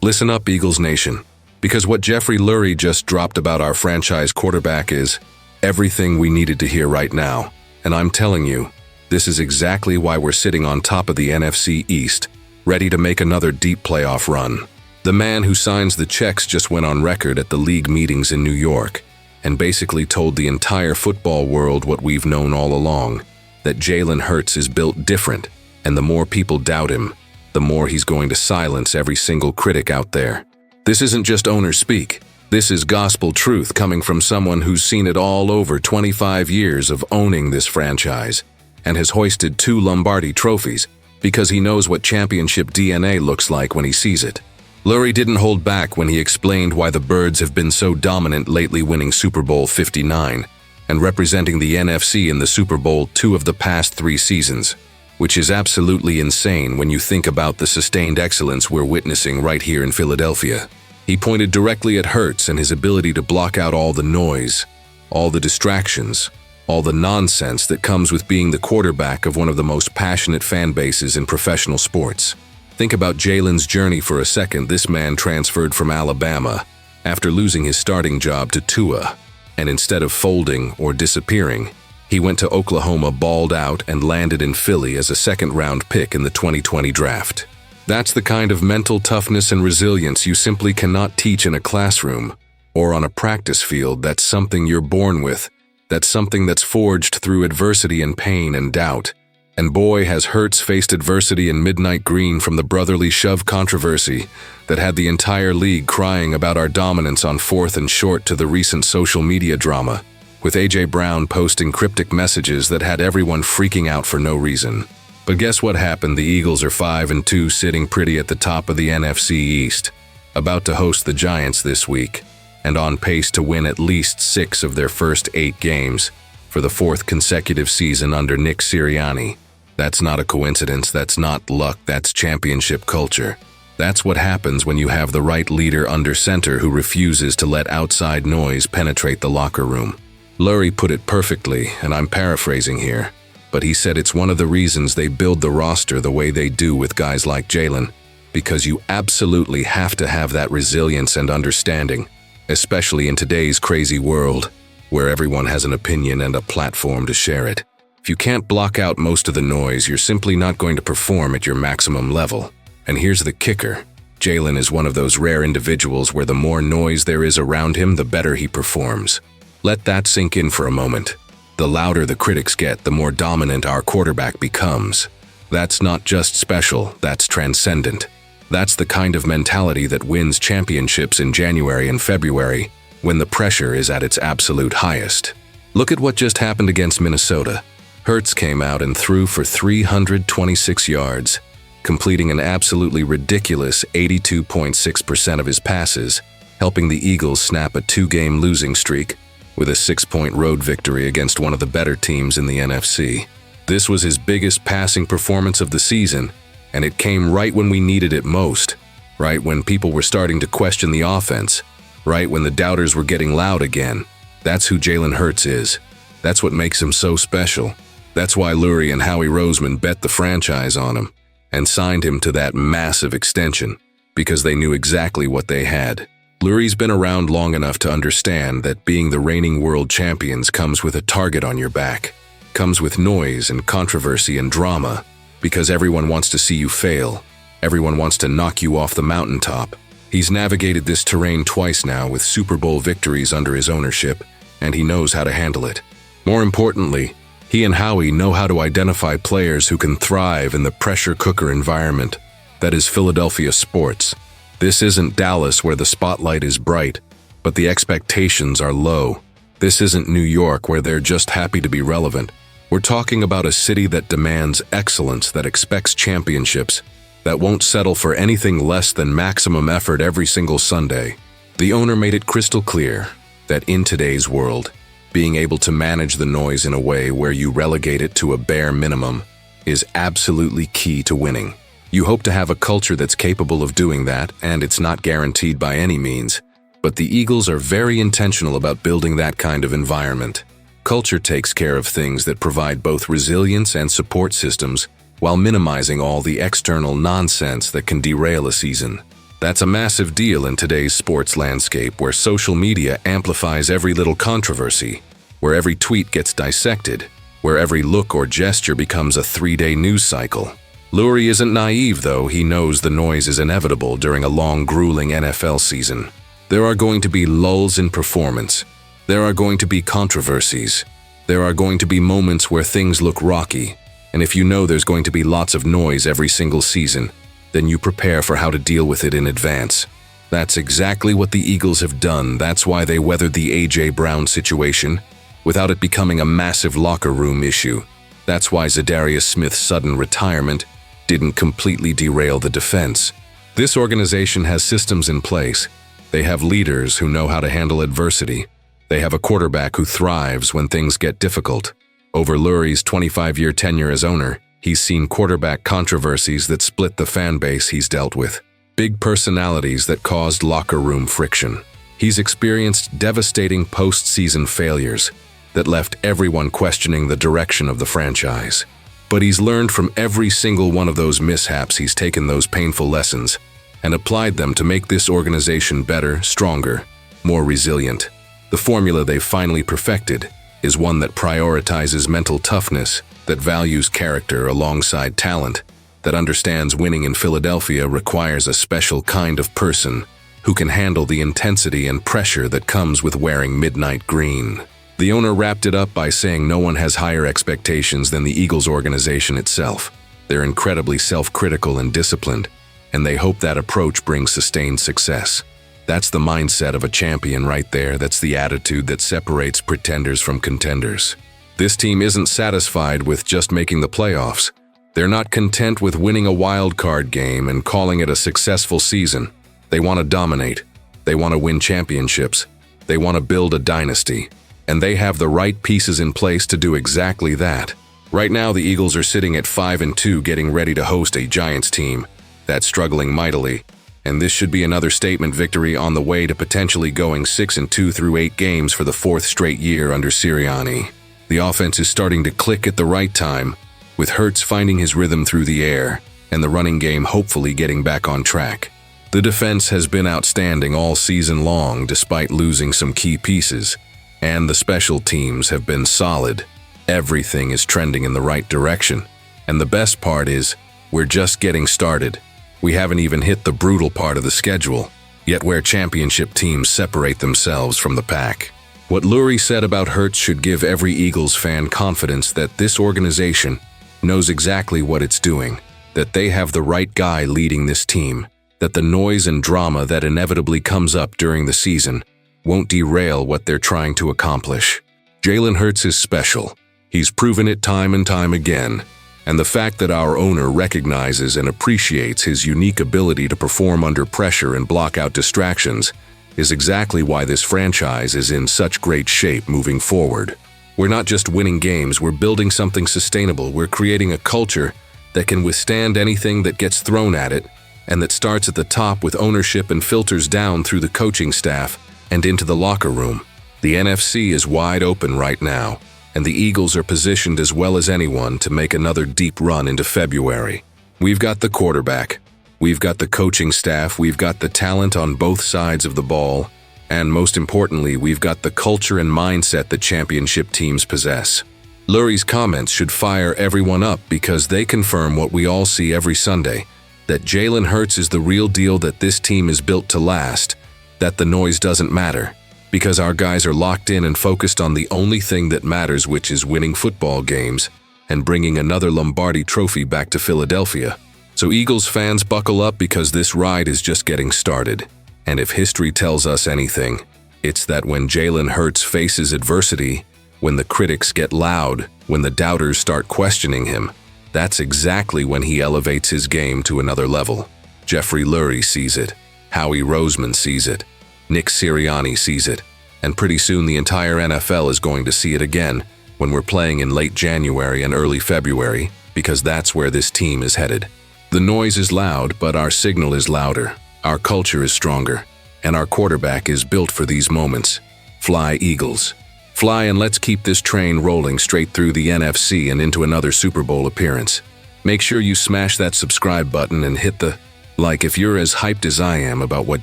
Listen up, Eagles Nation, because what Jeffrey Lurie just dropped about our franchise quarterback is everything we needed to hear right now. And I'm telling you, this is exactly why we're sitting on top of the NFC East, ready to make another deep playoff run. The man who signs the checks just went on record at the league meetings in New York and basically told the entire football world what we've known all along, that Jalen Hurts is built different, and the more people doubt him, the more he's going to silence every single critic out there. This isn't just owner speak. This is gospel truth coming from someone who's seen it all over 25 years of owning this franchise and has hoisted 2 Lombardi trophies because he knows what championship DNA looks like when he sees it. Lurie didn't hold back when he explained why the Birds have been so dominant lately, winning Super Bowl 59 and representing the NFC in the Super Bowl 2 of the past 3 seasons, which is absolutely insane when you think about the sustained excellence we're witnessing right here in Philadelphia. He pointed directly at Hurts and his ability to block out all the noise, all the distractions, all the nonsense that comes with being the quarterback of one of the most passionate fan bases in professional sports. Think about Jalen's journey for a second. This man transferred from Alabama after losing his starting job to Tua, and instead of folding or disappearing, he went to Oklahoma, balled out, and landed in Philly as a second-round pick in the 2020 draft. That's the kind of mental toughness and resilience you simply cannot teach in a classroom or on a practice field. That's something you're born with. That's something that's forged through adversity and pain and doubt. And boy, has Hurts faced adversity in midnight green, from the brotherly shove controversy that had the entire league crying about our dominance on 4th and short to the recent social media drama, with A.J. Brown posting cryptic messages that had everyone freaking out for no reason. But guess what happened? The Eagles are 5-2, sitting pretty at the top of the NFC East, about to host the Giants this week, and on pace to win at least 6 of their first 8 games for the 4th consecutive season under Nick Sirianni. That's not a coincidence, that's not luck, that's championship culture. That's what happens when you have the right leader under center who refuses to let outside noise penetrate the locker room. Lurie put it perfectly, and I'm paraphrasing here, but he said it's one of the reasons they build the roster the way they do with guys like Jalen, because you absolutely have to have that resilience and understanding, especially in today's crazy world, where everyone has an opinion and a platform to share it. If you can't block out most of the noise, you're simply not going to perform at your maximum level. And here's the kicker. Jalen is one of those rare individuals where the more noise there is around him, the better he performs. Let that sink in for a moment. The louder the critics get, the more dominant our quarterback becomes. That's not just special, that's transcendent. That's the kind of mentality that wins championships in January and February, when the pressure is at its absolute highest. Look at what just happened against Minnesota. Hurts came out and threw for 326 yards, completing an absolutely ridiculous 82.6% of his passes, helping the Eagles snap a 2-game losing streak with a 6-point road victory against one of the better teams in the NFC. This was his biggest passing performance of the season, and it came right when we needed it most, right when people were starting to question the offense, right when the doubters were getting loud again. That's who Jalen Hurts is. That's what makes him so special. That's why Lurie and Howie Roseman bet the franchise on him and signed him to that massive extension, because they knew exactly what they had. Lurie's been around long enough to understand that being the reigning world champions comes with a target on your back, comes with noise and controversy and drama, because everyone wants to see you fail. Everyone wants to knock you off the mountaintop. He's navigated this terrain twice now with Super Bowl victories under his ownership, and he knows how to handle it. More importantly, he and Howie know how to identify players who can thrive in the pressure cooker environment that is Philadelphia sports. This isn't Dallas, where the spotlight is bright, but the expectations are low. This isn't New York, where they're just happy to be relevant. We're talking about a city that demands excellence, that expects championships, that won't settle for anything less than maximum effort every single Sunday. The owner made it crystal clear that in today's world, being able to manage the noise in a way where you relegate it to a bare minimum is absolutely key to winning. You hope to have a culture that's capable of doing that, and it's not guaranteed by any means, but the Eagles are very intentional about building that kind of environment. Culture takes care of things that provide both resilience and support systems while minimizing all the external nonsense that can derail a season. That's a massive deal in today's sports landscape where social media amplifies every little controversy, where every tweet gets dissected, where every look or gesture becomes a 3-day news cycle. Lurie isn't naive, though. He knows the noise is inevitable during a long, grueling NFL season. There are going to be lulls in performance. There are going to be controversies. There are going to be moments where things look rocky. And if you know there's going to be lots of noise every single season, then you prepare for how to deal with it in advance. That's exactly what the Eagles have done. That's why they weathered the A.J. Brown situation without it becoming a massive locker room issue. That's why Za'Darius Smith's sudden retirement didn't completely derail the defense. This organization has systems in place. They have leaders who know how to handle adversity. They have a quarterback who thrives when things get difficult. Over Lurie's 25-year tenure as owner, he's seen quarterback controversies that split the fan base he's dealt with. Big personalities that caused locker room friction. He's experienced devastating postseason failures that left everyone questioning the direction of the franchise. But he's learned from every single one of those mishaps. He's taken those painful lessons and applied them to make this organization better, stronger, more resilient. The formula they've finally perfected is one that prioritizes mental toughness, that values character alongside talent, that understands winning in Philadelphia requires a special kind of person who can handle the intensity and pressure that comes with wearing midnight green. The owner wrapped it up by saying no one has higher expectations than the Eagles organization itself. They're incredibly self-critical and disciplined, and they hope that approach brings sustained success. That's the mindset of a champion right there. That's the attitude that separates pretenders from contenders. This team isn't satisfied with just making the playoffs. They're not content with winning a wild card game and calling it a successful season. They want to dominate. They want to win championships. They want to build a dynasty. And they have the right pieces in place to do exactly that. Right now, the Eagles are sitting at 5-2, getting ready to host a Giants team that's struggling mightily. And this should be another statement victory on the way to potentially going 6-2 through 8 games for the 4th straight year under Sirianni. The offense is starting to click at the right time, with Hurts finding his rhythm through the air, and the running game hopefully getting back on track. The defense has been outstanding all season long despite losing some key pieces. And the special teams have been solid. Everything is trending in the right direction. And the best part is, we're just getting started. We haven't even hit the brutal part of the schedule, yet where championship teams separate themselves from the pack. What Lurie said about Hurts should give every Eagles fan confidence that this organization knows exactly what it's doing, that they have the right guy leading this team, that the noise and drama that inevitably comes up during the season won't derail what they're trying to accomplish. Jalen Hurts is special. He's proven it time and time again. And the fact that our owner recognizes and appreciates his unique ability to perform under pressure and block out distractions is exactly why this franchise is in such great shape moving forward. We're not just winning games, we're building something sustainable. We're creating a culture that can withstand anything that gets thrown at it, and that starts at the top with ownership and filters down through the coaching staff and into the locker room. The NFC is wide open right now, and the Eagles are positioned as well as anyone to make another deep run into February. We've got the quarterback, we've got the coaching staff, we've got the talent on both sides of the ball, and most importantly, we've got the culture and mindset that championship teams possess. Lurie's comments should fire everyone up because they confirm what we all see every Sunday, that Jalen Hurts is the real deal, that this team is built to last, that the noise doesn't matter, because our guys are locked in and focused on the only thing that matters, which is winning football games and bringing another Lombardi trophy back to Philadelphia. So Eagles fans, buckle up because this ride is just getting started. And if history tells us anything, it's that when Jalen Hurts faces adversity, when the critics get loud, when the doubters start questioning him, that's exactly when he elevates his game to another level. Jeffrey Lurie sees it. Howie Roseman sees it. Nick Sirianni sees it. And pretty soon the entire NFL is going to see it again when we're playing in late January and early February, because that's where this team is headed. The noise is loud, but our signal is louder. Our culture is stronger, and our quarterback is built for these moments. Fly, Eagles. Fly, and let's keep this train rolling straight through the NFC and into another Super Bowl appearance. Make sure you smash that subscribe button and hit the Like, if you're as hyped as I am about what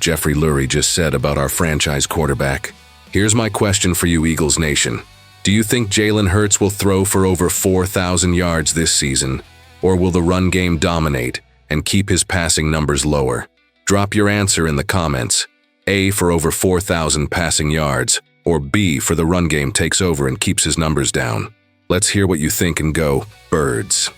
Jeffrey Lurie just said about our franchise quarterback, here's my question for you, Eagles Nation. Do you think Jalen Hurts will throw for over 4,000 yards this season, or will the run game dominate and keep his passing numbers lower? Drop your answer in the comments. A for over 4,000 passing yards, or B for the run game takes over and keeps his numbers down. Let's hear what you think and go Birds.